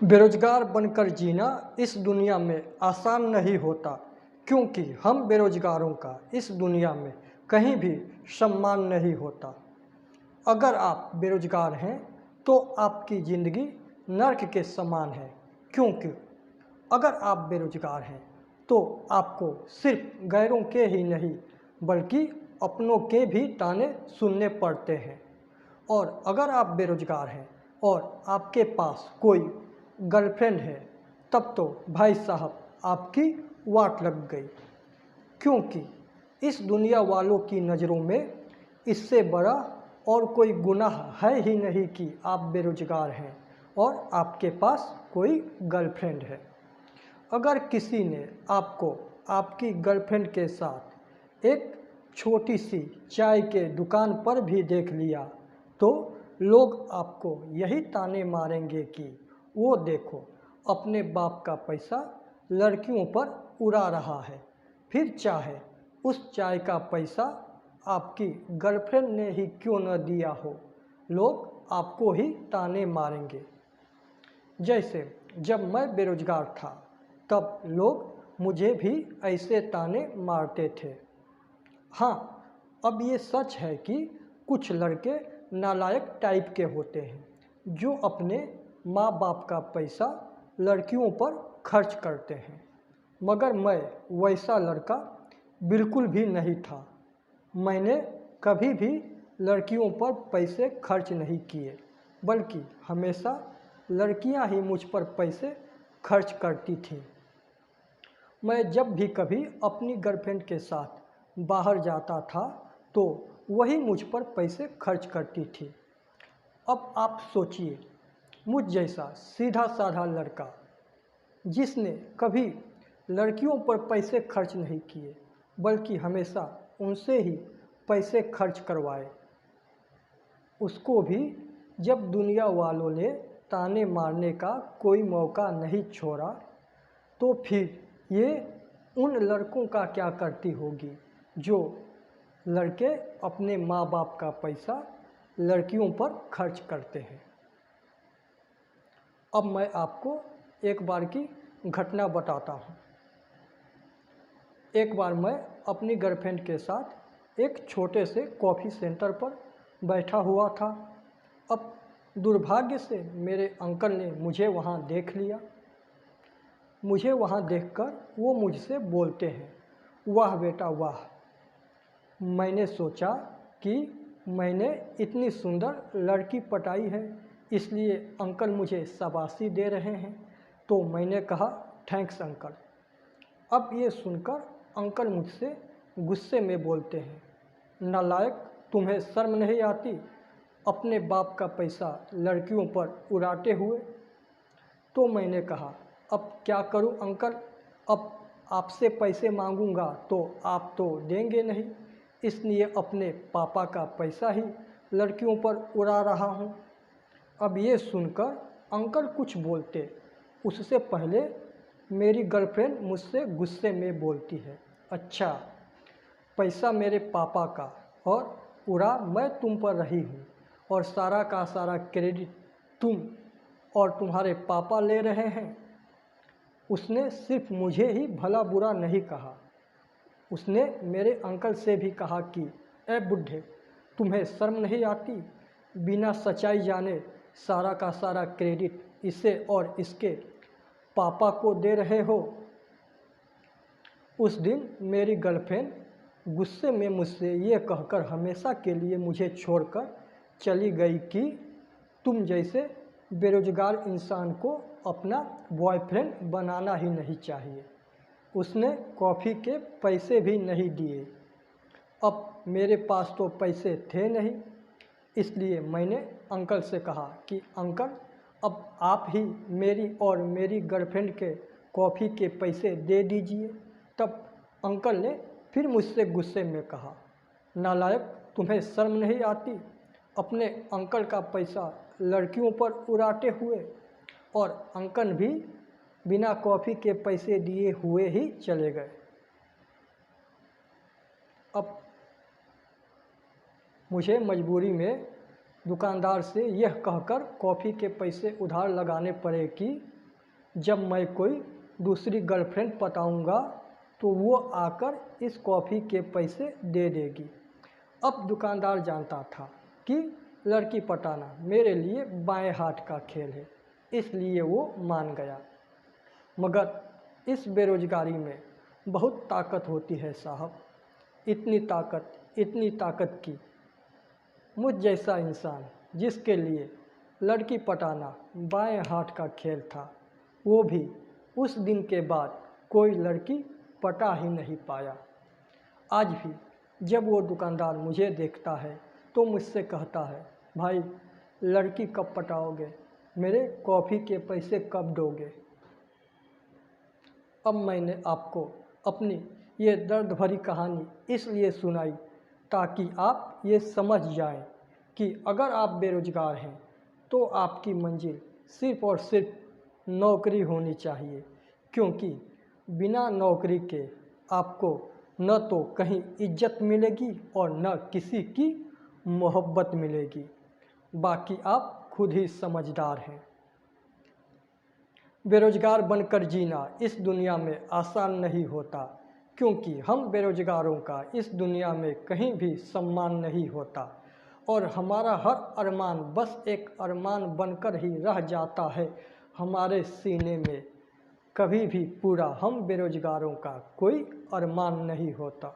बेरोजगार बनकर जीना इस दुनिया में आसान नहीं होता, क्योंकि हम बेरोजगारों का इस दुनिया में कहीं भी सम्मान नहीं होता। अगर आप बेरोजगार हैं तो आपकी ज़िंदगी नर्क के समान है, क्योंकि अगर आप बेरोजगार हैं तो आपको सिर्फ गैरों के ही नहीं बल्कि अपनों के भी ताने सुनने पड़ते हैं। और अगर आप बेरोजगार हैं और आपके पास कोई गर्लफ्रेंड है, तब तो भाई साहब आपकी वाट लग गई, क्योंकि इस दुनिया वालों की नज़रों में इससे बड़ा और कोई गुनाह है ही नहीं कि आप बेरोजगार हैं और आपके पास कोई गर्लफ्रेंड है। अगर किसी ने आपको आपकी गर्लफ्रेंड के साथ एक छोटी सी चाय के दुकान पर भी देख लिया तो लोग आपको यही ताने मारेंगे कि वो देखो अपने बाप का पैसा लड़कियों पर उड़ा रहा है, फिर चाहे उस चाय का पैसा आपकी गर्लफ्रेंड ने ही क्यों न दिया हो, लोग आपको ही ताने मारेंगे। जैसे जब मैं बेरोजगार था तब लोग मुझे भी ऐसे ताने मारते थे। हाँ, अब ये सच है कि कुछ लड़के नालायक टाइप के होते हैं जो अपने माँ बाप का पैसा लड़कियों पर खर्च करते हैं, मगर मैं वैसा लड़का बिल्कुल भी नहीं था। मैंने कभी भी लड़कियों पर पैसे खर्च नहीं किए, बल्कि हमेशा लड़कियां ही मुझ पर पैसे खर्च करती थीं। मैं जब भी कभी अपनी गर्लफ्रेंड के साथ बाहर जाता था तो वही मुझ पर पैसे खर्च करती थी। अब आप सोचिए, मुझ जैसा सीधा साधा लड़का जिसने कभी लड़कियों पर पैसे खर्च नहीं किए बल्कि हमेशा उनसे ही पैसे खर्च करवाए, उसको भी जब दुनिया वालों ने ताने मारने का कोई मौका नहीं छोड़ा तो फिर ये उन लड़कों का क्या करती होगी जो लड़के अपने माँ बाप का पैसा लड़कियों पर खर्च करते हैं। अब मैं आपको एक बार की घटना बताता हूँ। एक बार मैं अपनी गर्लफ्रेंड के साथ एक छोटे से कॉफ़ी सेंटर पर बैठा हुआ था। अब दुर्भाग्य से मेरे अंकल ने मुझे वहाँ देख लिया। मुझे वहाँ देखकर वो मुझसे बोलते हैं, वाह बेटा वाह। मैंने सोचा कि मैंने इतनी सुंदर लड़की पटाई है, इसलिए अंकल मुझे शाबाशी दे रहे हैं। तो मैंने कहा, थैंक्स अंकल। अब ये सुनकर अंकल मुझसे गुस्से में बोलते हैं, नालायक, तुम्हें शर्म नहीं आती अपने बाप का पैसा लड़कियों पर उड़ाते हुए। तो मैंने कहा, अब क्या करूं अंकल, अब आपसे पैसे मांगूंगा तो आप तो देंगे नहीं, इसलिए अपने पापा का पैसा ही लड़कियों पर उड़ा रहा हूं। अब ये सुनकर अंकल कुछ बोलते उससे पहले मेरी गर्लफ्रेंड मुझसे गुस्से में बोलती है, अच्छा, पैसा मेरे पापा का और उड़ा मैं तुम पर रही हूँ और सारा का सारा क्रेडिट तुम और तुम्हारे पापा ले रहे हैं। उसने सिर्फ मुझे ही भला बुरा नहीं कहा, उसने मेरे अंकल से भी कहा कि ए बुढ़े, तुम्हें शर्म नहीं आती, बिना सच्चाई जाने सारा का सारा क्रेडिट इसे और इसके पापा को दे रहे हो। उस दिन मेरी गर्लफ्रेंड गुस्से में मुझसे ये कहकर हमेशा के लिए मुझे छोड़कर चली गई कि तुम जैसे बेरोजगार इंसान को अपना बॉयफ्रेंड बनाना ही नहीं चाहिए। उसने कॉफ़ी के पैसे भी नहीं दिए। अब मेरे पास तो पैसे थे नहीं, इसलिए मैंने अंकल से कहा कि अंकल, अब आप ही मेरी और मेरी गर्लफ्रेंड के कॉफ़ी के पैसे दे दीजिए। तब अंकल ने फिर मुझसे गुस्से में कहा, नालायक, तुम्हें शर्म नहीं आती अपने अंकल का पैसा लड़कियों पर उड़ाते हुए। और अंकल भी बिना कॉफ़ी के पैसे दिए हुए ही चले गए। अब मुझे मजबूरी में दुकानदार से यह कहकर कॉफ़ी के पैसे उधार लगाने पड़े कि जब मैं कोई दूसरी गर्लफ्रेंड पटाऊंगा तो वो आकर इस कॉफ़ी के पैसे दे देगी। अब दुकानदार जानता था कि लड़की पटाना मेरे लिए बाएं हाथ का खेल है, इसलिए वो मान गया। मगर इस बेरोजगारी में बहुत ताकत होती है साहब, इतनी ताकत की मुझ जैसा इंसान जिसके लिए लड़की पटाना बाएं हाथ का खेल था, वो भी उस दिन के बाद कोई लड़की पटा ही नहीं पाया। आज भी जब वो दुकानदार मुझे देखता है तो मुझसे कहता है, भाई लड़की कब पटाओगे, मेरे कॉफ़ी के पैसे कब दोगे। अब मैंने आपको अपनी ये दर्द भरी कहानी इसलिए सुनाई ताकि आप ये समझ जाएं कि अगर आप बेरोजगार हैं तो आपकी मंजिल सिर्फ़ और सिर्फ नौकरी होनी चाहिए, क्योंकि बिना नौकरी के आपको न तो कहीं इज्जत मिलेगी और न किसी की मोहब्बत मिलेगी। बाकी आप खुद ही समझदार हैं। बेरोजगार बनकर जीना इस दुनिया में आसान नहीं होता, क्योंकि हम बेरोजगारों का इस दुनिया में कहीं भी सम्मान नहीं होता और हमारा हर अरमान बस एक अरमान बनकर ही रह जाता है हमारे सीने में। कभी भी पूरा हम बेरोजगारों का कोई अरमान नहीं होता।